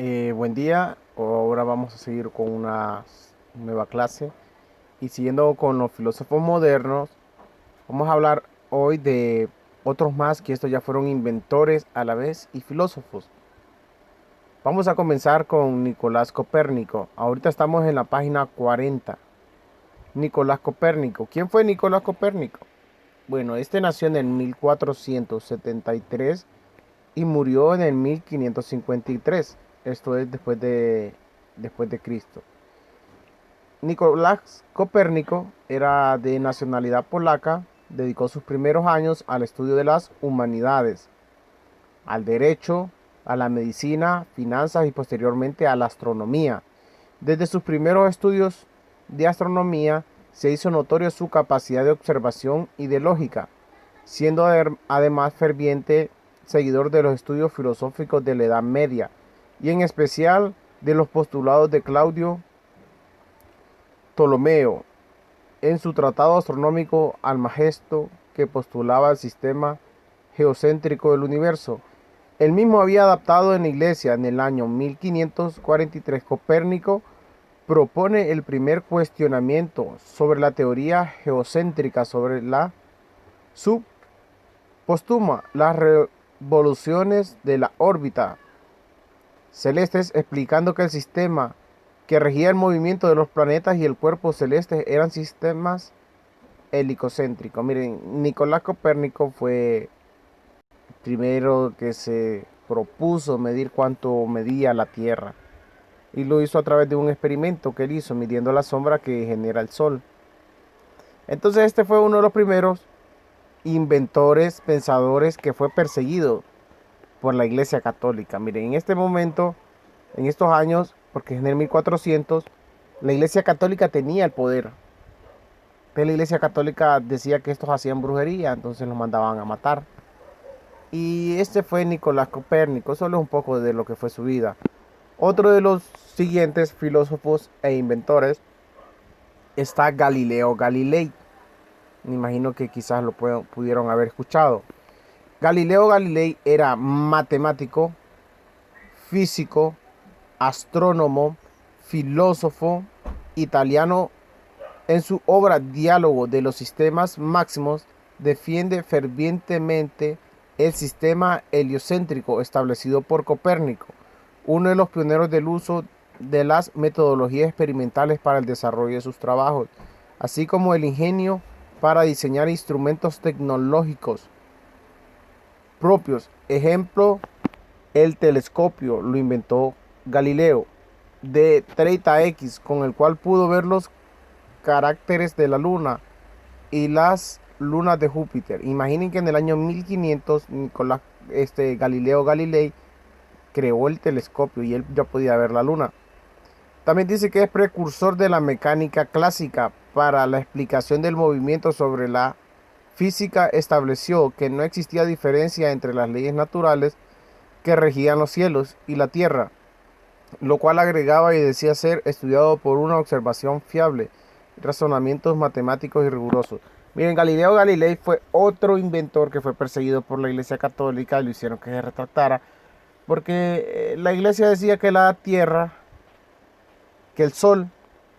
Buen día, ahora vamos a seguir con una nueva clase y siguiendo con los filósofos modernos, vamos a hablar hoy de otros más que estos ya fueron inventores a la vez y filósofos. Vamos a comenzar con Nicolás Copérnico. Ahorita estamos en la página 40. Nicolás Copérnico. ¿Quién fue Nicolás Copérnico? Bueno, este nació en el 1473 y murió en el 1553. Esto es después de Cristo. Nicolás Copérnico era de nacionalidad polaca, dedicó sus primeros años al estudio de las humanidades, al derecho, a la medicina, finanzas y posteriormente a la astronomía. Desde sus primeros estudios de astronomía se hizo notorio su capacidad de observación y de lógica, siendo además ferviente seguidor de los estudios filosóficos de la Edad Media y en especial de los postulados de Claudio Ptolomeo en su tratado astronómico Almagesto, que postulaba el sistema geocéntrico del universo. El mismo había adaptado en la Iglesia en el año 1543. Copérnico propone el primer cuestionamiento sobre la teoría geocéntrica sobre la subpostuma, las revoluciones de la órbita celestes, explicando que el sistema que regía el movimiento de los planetas y el cuerpo celeste eran sistemas helicocéntricos. Miren, Nicolás Copérnico fue el primero que se propuso medir cuánto medía la Tierra. Y lo hizo a través de un experimento que él hizo, midiendo la sombra que genera el Sol. Entonces este fue uno de los primeros inventores, pensadores que fue perseguido por la Iglesia Católica. Miren, en este momento, en estos años, porque en el 1400, la Iglesia Católica tenía el poder. Pero la Iglesia Católica decía que estos hacían brujería, entonces los mandaban a matar. Y este fue Nicolás Copérnico, solo un poco de lo que fue su vida. Otro de los siguientes filósofos e inventores está Galileo Galilei. Me imagino que quizás lo pudieron haber escuchado. Galileo Galilei era matemático, físico, astrónomo, filósofo italiano. En su obra Diálogo de los sistemas máximos defiende fervientemente el sistema heliocéntrico establecido por Copérnico, uno de los pioneros del uso de las metodologías experimentales para el desarrollo de sus trabajos, así como el ingenio para diseñar instrumentos tecnológicos propios. Ejemplo, el telescopio lo inventó Galileo de 30X, con el cual pudo ver los caracteres de la luna y las lunas de Júpiter. Imaginen que en el año 1500 Galileo Galilei creó el telescopio y él ya podía ver la luna. También dice que es precursor de la mecánica clásica para la explicación del movimiento. Sobre la física estableció que no existía diferencia entre las leyes naturales que regían los cielos y la tierra, lo cual agregaba y decía ser estudiado por una observación fiable, razonamientos matemáticos y rigurosos. Miren, Galileo Galilei fue otro inventor que fue perseguido por la Iglesia Católica y lo hicieron que se retractara, porque la Iglesia decía que la Tierra, que el Sol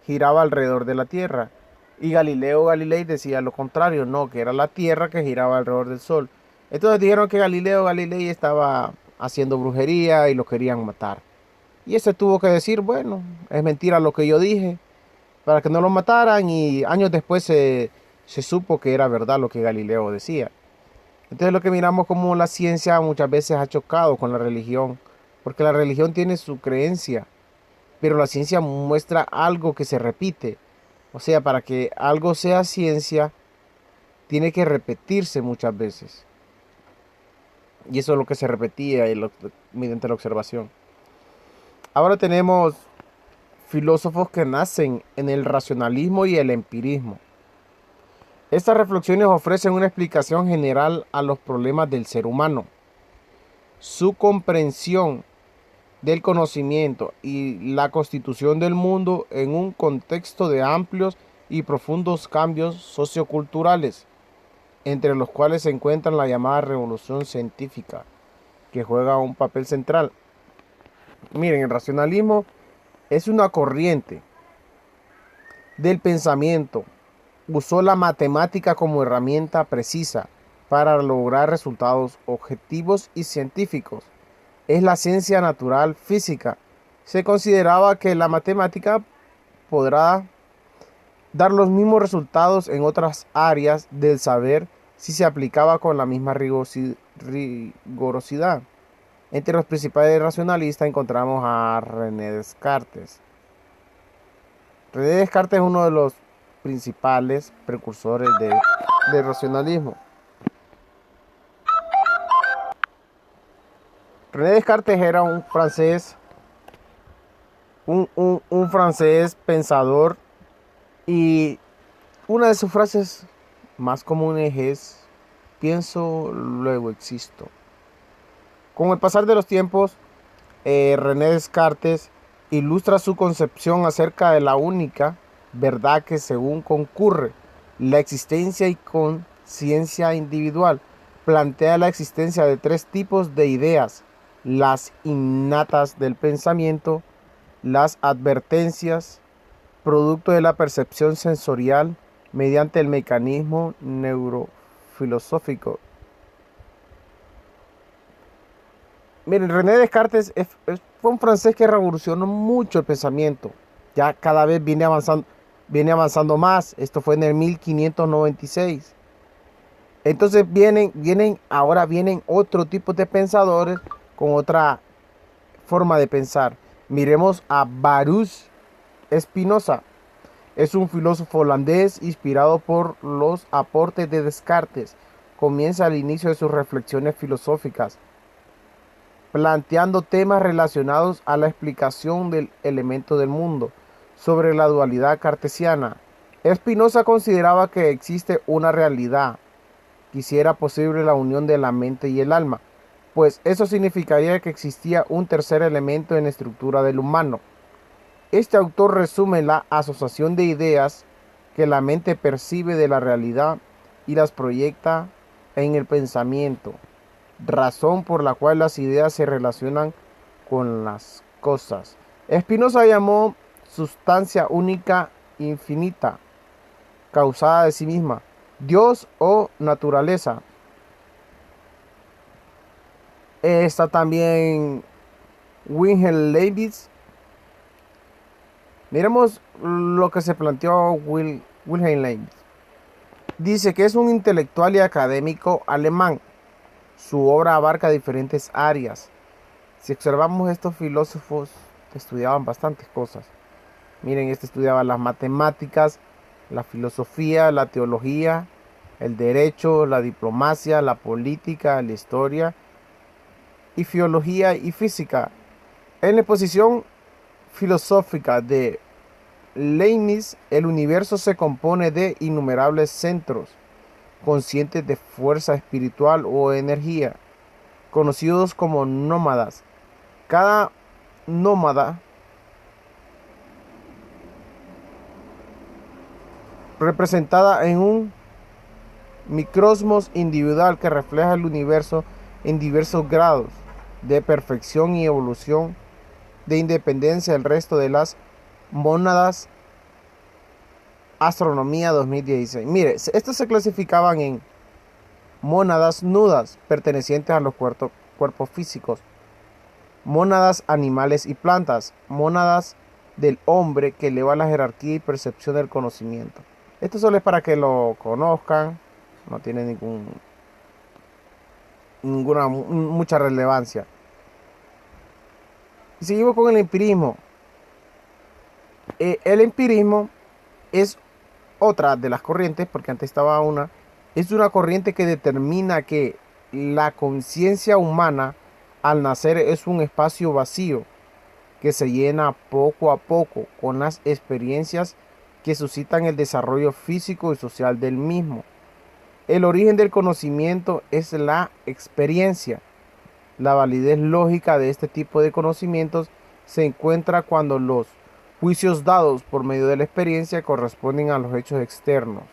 giraba alrededor de la Tierra, y Galileo Galilei decía lo contrario, no, que era la Tierra que giraba alrededor del Sol. Entonces dijeron que Galileo Galilei estaba haciendo brujería y lo querían matar. Y ese tuvo que decir, bueno, es mentira lo que yo dije, para que no lo mataran, y años después se supo que era verdad lo que Galileo decía. Entonces lo que miramos como la ciencia muchas veces ha chocado con la religión, porque la religión tiene su creencia, pero la ciencia muestra algo que se repite. O sea, para que algo sea ciencia, tiene que repetirse muchas veces. Y eso es lo que se repetía mediante la observación. Ahora tenemos filósofos que nacen en el racionalismo y el empirismo. Estas reflexiones ofrecen una explicación general a los problemas del ser humano, su comprensión del conocimiento y la constitución del mundo en un contexto de amplios y profundos cambios socioculturales, entre los cuales se encuentra la llamada revolución científica, que juega un papel central. Miren, el racionalismo es una corriente del pensamiento. Usó la matemática como herramienta precisa para lograr resultados objetivos y científicos. Es la ciencia natural física. Se consideraba que la matemática podrá dar los mismos resultados en otras áreas del saber si se aplicaba con la misma rigurosidad. Entre los principales racionalistas encontramos a René Descartes. René Descartes es uno de los principales precursores del racionalismo. René Descartes era un francés, un francés pensador, y una de sus frases más comunes es: pienso, luego existo. Con el pasar de los tiempos, René Descartes ilustra su concepción acerca de la única verdad que según concurre la existencia y conciencia individual. Plantea la existencia de tres tipos de ideas: las innatas del pensamiento, las advertencias, producto de la percepción sensorial mediante el mecanismo neurofilosófico. Miren, René Descartes fue un francés que revolucionó mucho el pensamiento. Ya cada vez viene avanzando más. Esto fue en el 1596. Entonces ahora vienen otro tipo de pensadores con otra forma de pensar. Miremos a Baruch Spinoza. Es un filósofo holandés inspirado por los aportes de Descartes. Comienza al inicio de sus reflexiones filosóficas planteando temas relacionados a la explicación del elemento del mundo, sobre la dualidad cartesiana. Spinoza consideraba que existe una realidad, que hiciera posible la unión de la mente y el alma, pues eso significaría que existía un tercer elemento en la estructura del humano. Este autor resume la asociación de ideas que la mente percibe de la realidad y las proyecta en el pensamiento, razón por la cual las ideas se relacionan con las cosas. Spinoza llamó sustancia única infinita, causada de sí misma, Dios o naturaleza. Está también Wilhelm Leibniz. Miremos lo que se planteó Wilhelm Leibniz. Dice que es un intelectual y académico alemán. Su obra abarca diferentes áreas. Si observamos, estos filósofos estudiaban bastantes cosas. Miren, este estudiaba las matemáticas, la filosofía, la teología, el derecho, la diplomacia, la política, la historia y filología y física. En la exposición filosófica de Leibniz, el universo se compone de innumerables centros conscientes de fuerza espiritual o energía, conocidos como nómadas. Cada nómada representada en un microcosmos individual que refleja el universo en diversos grados de perfección y evolución de independencia del resto de las mónadas. Astronomía 2016. Mire, estos se clasificaban en mónadas nudas, pertenecientes a los cuerpos físicos, mónadas animales y plantas, mónadas del hombre que eleva la jerarquía y percepción del conocimiento. Esto solo es para que lo conozcan, no tiene ninguna mucha relevancia. Y seguimos con el empirismo. El empirismo es otra de las corrientes, porque antes estaba una, es una corriente que determina que la conciencia humana al nacer es un espacio vacío que se llena poco a poco con las experiencias que suscitan el desarrollo físico y social del mismo. El origen del conocimiento es la experiencia. La validez lógica de este tipo de conocimientos se encuentra cuando los juicios dados por medio de la experiencia corresponden a los hechos externos.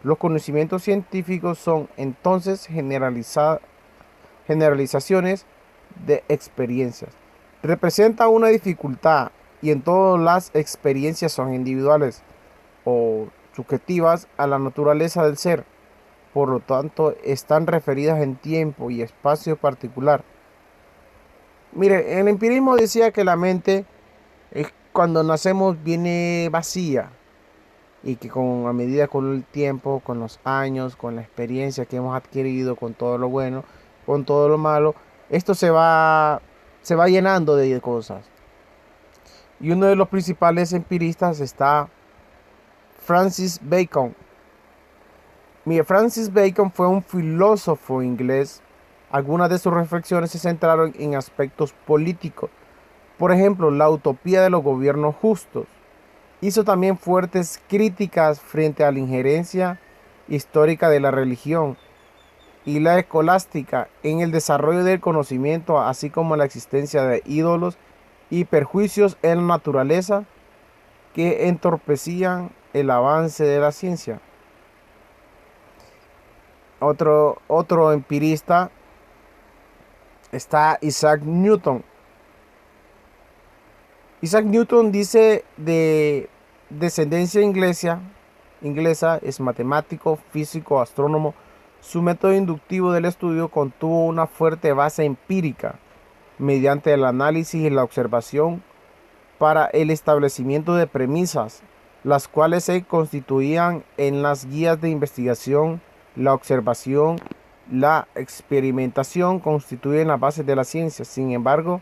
Los conocimientos científicos son entonces generalizaciones de experiencias. representa una dificultad y en todas las experiencias son individuales o subjetivas a la naturaleza del ser. Por lo tanto, están referidas en tiempo y espacio particular. Mire, el empirismo decía que la mente cuando nacemos viene vacía y que a medida con el tiempo, con los años, con la experiencia que hemos adquirido, con todo lo bueno, con todo lo malo, esto se va llenando de cosas. Y uno de los principales empiristas está Francis Bacon. Mire, Francis Bacon fue un filósofo inglés. Algunas de sus reflexiones se centraron en aspectos políticos. Por ejemplo, la utopía de los gobiernos justos. Hizo también fuertes críticas frente a la injerencia histórica de la religión y la escolástica en el desarrollo del conocimiento, así como la existencia de ídolos y perjuicios en la naturaleza que entorpecían el avance de la ciencia. Otro empirista está Isaac Newton. Isaac Newton dice de descendencia inglesa, es matemático, físico, astrónomo. Su método inductivo del estudio contuvo una fuerte base empírica mediante el análisis y la observación para el establecimiento de premisas, las cuales se constituían en las guías de investigación. La observación, la experimentación constituyen la base de la ciencia. Sin embargo,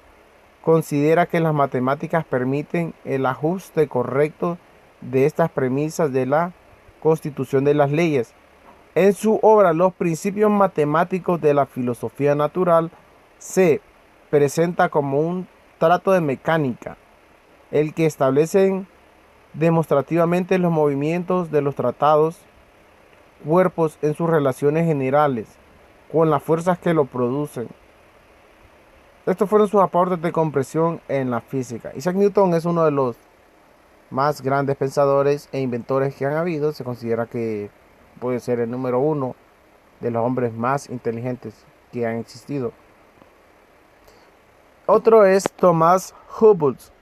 considera que las matemáticas permiten el ajuste correcto de estas premisas de la constitución de las leyes. En su obra Los principios matemáticos de la filosofía natural se presenta como un trato de mecánica, el que establece demostrativamente los movimientos de los tratados cuerpos en sus relaciones generales con las fuerzas que lo producen. Estos fueron sus aportes de comprensión en la física. Isaac Newton es uno de los más grandes pensadores e inventores que han habido. Se considera que puede ser el número uno de los hombres más inteligentes que han existido. Otro es Thomas Hobbes.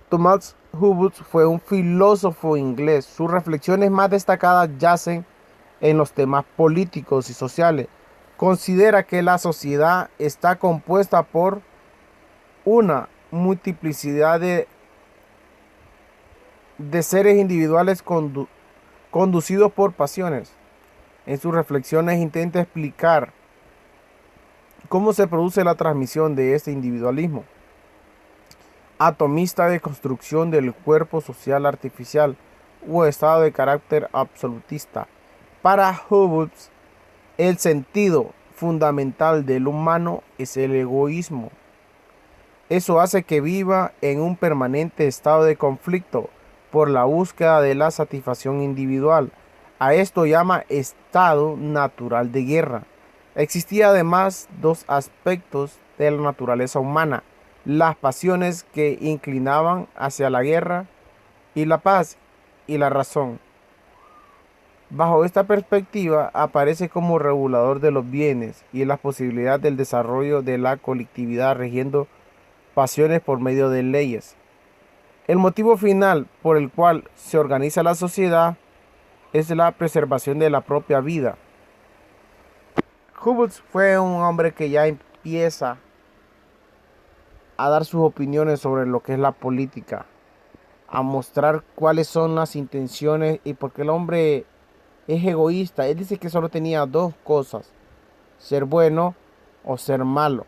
Thomas Hobbes fue un filósofo inglés. Sus reflexiones más destacadas yacen en los temas políticos y sociales. Considera que la sociedad está compuesta por una multiplicidad de seres individuales conducidos por pasiones. En sus reflexiones intenta explicar cómo se produce la transmisión de este individualismo atomista de construcción del cuerpo social artificial o estado de carácter absolutista. Para Hobbes, el sentido fundamental del humano es el egoísmo. Eso hace que viva en un permanente estado de conflicto por la búsqueda de la satisfacción individual. A esto llama estado natural de guerra. Existía además dos aspectos de la naturaleza humana: las pasiones que inclinaban hacia la guerra y la paz, y la razón. Bajo esta perspectiva aparece como regulador de los bienes y las posibilidades del desarrollo de la colectividad, rigiendo pasiones por medio de leyes. El motivo final por el cual se organiza la sociedad es la preservación de la propia vida. Hobbes fue un hombre que ya empieza a dar sus opiniones sobre lo que es la política, a mostrar cuáles son las intenciones y por qué el hombre es egoísta. Él dice que solo tenía dos cosas: ser bueno o ser malo.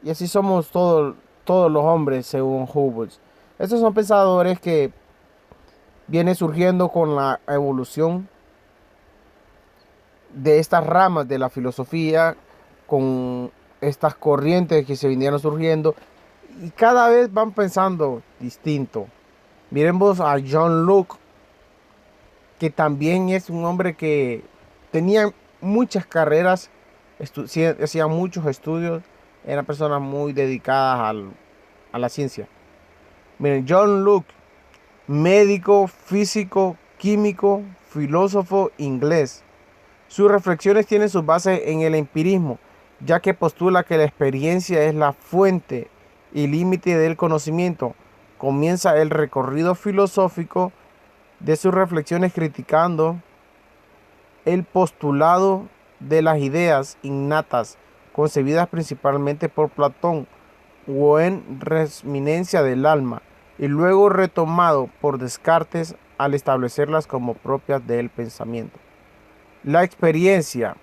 Y así somos todos los hombres, según Hobbes. Estos son pensadores que vienen surgiendo con la evolución de estas ramas de la filosofía, con estas corrientes que se vinieron surgiendo, y cada vez van pensando distinto. Miremos a John Locke, que también es un hombre que tenía muchas carreras, hacía muchos estudios, eran personas muy dedicadas a la ciencia. Miren, John Locke, médico, físico, químico, filósofo inglés. Sus reflexiones tienen su base en el empirismo, ya que postula que la experiencia es la fuente y límite del conocimiento. Comienza el recorrido filosófico de sus reflexiones criticando el postulado de las ideas innatas, concebidas principalmente por Platón, o en reminiscencia del alma, y luego retomado por Descartes al establecerlas como propias del pensamiento. La experiencia,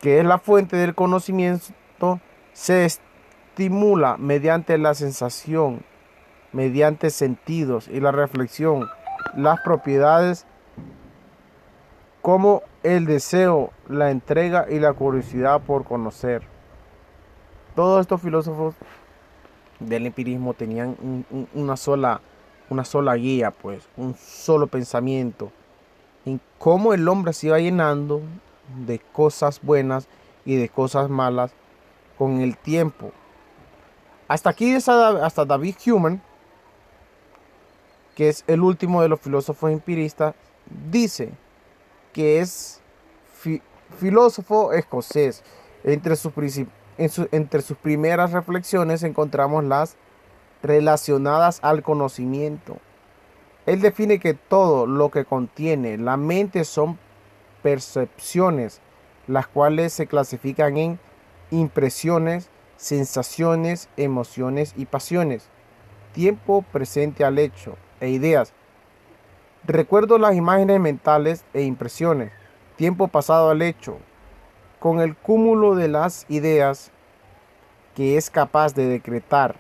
que es la fuente del conocimiento, se estimula mediante la sensación, mediante sentidos y la reflexión, las propiedades como el deseo, la entrega y la curiosidad por conocer. Todos estos filósofos del empirismo tenían una sola guía, pues, un solo pensamiento en cómo el hombre se iba llenando de cosas buenas y de cosas malas con el tiempo. Hasta aquí, hasta David Hume, que es el último de los filósofos empiristas, dice que es filósofo escocés. Entre sus primeras reflexiones encontramos las relacionadas al conocimiento. Él define que todo lo que contiene la mente son percepciones, las cuales se clasifican en impresiones, sensaciones, emociones y pasiones, tiempo presente al hecho e ideas. Recuerdo las imágenes mentales e impresiones, tiempo pasado al hecho. Con el cúmulo de las ideas que es capaz de decretar,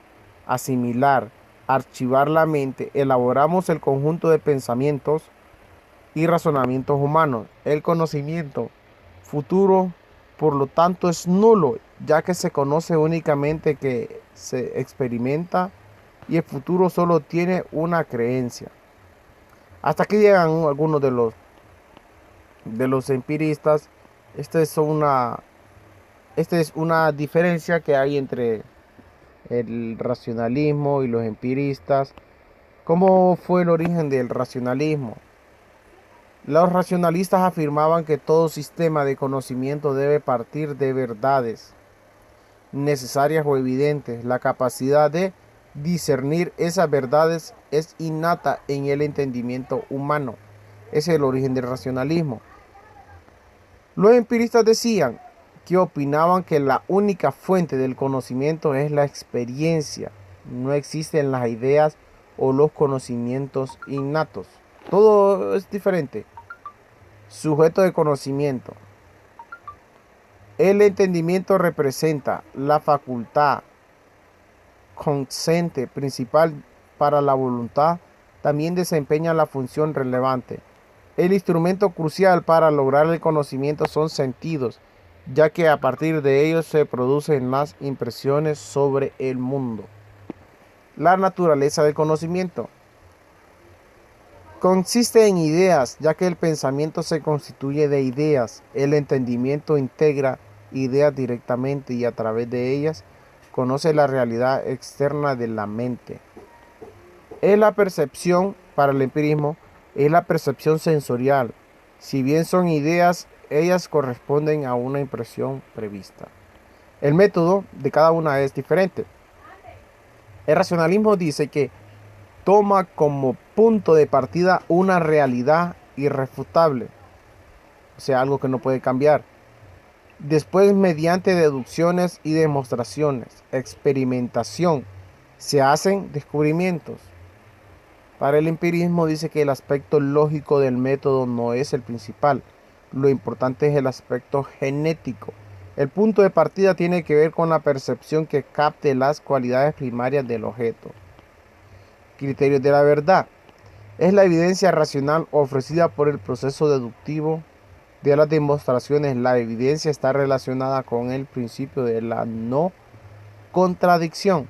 asimilar, archivar la mente, elaboramos el conjunto de pensamientos y razonamientos humanos. El conocimiento futuro, por lo tanto, es nulo, ya que se conoce únicamente que se experimenta y el futuro solo tiene una creencia. Hasta aquí llegan algunos de los empiristas. Esta es una diferencia que hay entre el racionalismo y los empiristas. ¿Cómo fue el origen del racionalismo? Los racionalistas afirmaban que todo sistema de conocimiento debe partir de verdades necesarias o evidentes. La capacidad de discernir esas verdades es innata en el entendimiento humano. Ese es el origen del racionalismo. Los empiristas decían que opinaban que la única fuente del conocimiento es la experiencia. No existen las ideas o los conocimientos innatos. Todo es diferente. Sujeto de conocimiento. El entendimiento representa la facultad consciente principal para la voluntad. También desempeña la función relevante. El instrumento crucial para lograr el conocimiento son sentidos, ya que a partir de ellos se producen las impresiones sobre el mundo. La naturaleza del conocimiento consiste en ideas, ya que el pensamiento se constituye de ideas. El entendimiento integra ideas directamente y a través de ellas conoce la realidad externa de la mente. Es la percepción, para el empirismo, es la percepción sensorial. Si bien son ideas, ellas corresponden a una impresión prevista. El método de cada una es diferente. El racionalismo dice que toma como punto de partida una realidad irrefutable, o sea, algo que no puede cambiar. Después, mediante deducciones y demostraciones, experimentación, se hacen descubrimientos. Para el empirismo dice que el aspecto lógico del método no es el principal. Lo importante es el aspecto genético. El punto de partida tiene que ver con la percepción que capte las cualidades primarias del objeto. Criterios de la verdad. Es la evidencia racional ofrecida por el proceso deductivo de las demostraciones. La evidencia está relacionada con el principio de la no contradicción.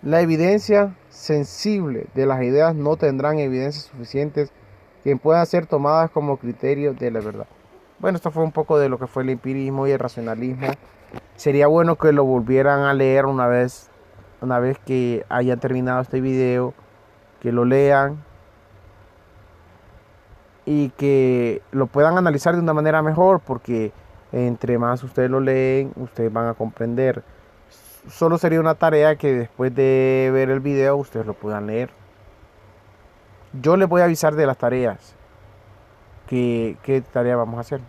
La evidencia sensible de las ideas no tendrán evidencias suficientes que puedan ser tomadas como criterios de la verdad. Bueno, esto fue un poco de lo que fue el empirismo y el racionalismo. Sería bueno que lo volvieran a leer una vez que hayan terminado este video, que lo lean y que lo puedan analizar de una manera mejor, porque entre más ustedes lo leen, ustedes van a comprender. solo sería una tarea que después de ver el video ustedes lo puedan leer. Yo les voy a avisar de las tareas. ¿Qué tarea vamos a hacer?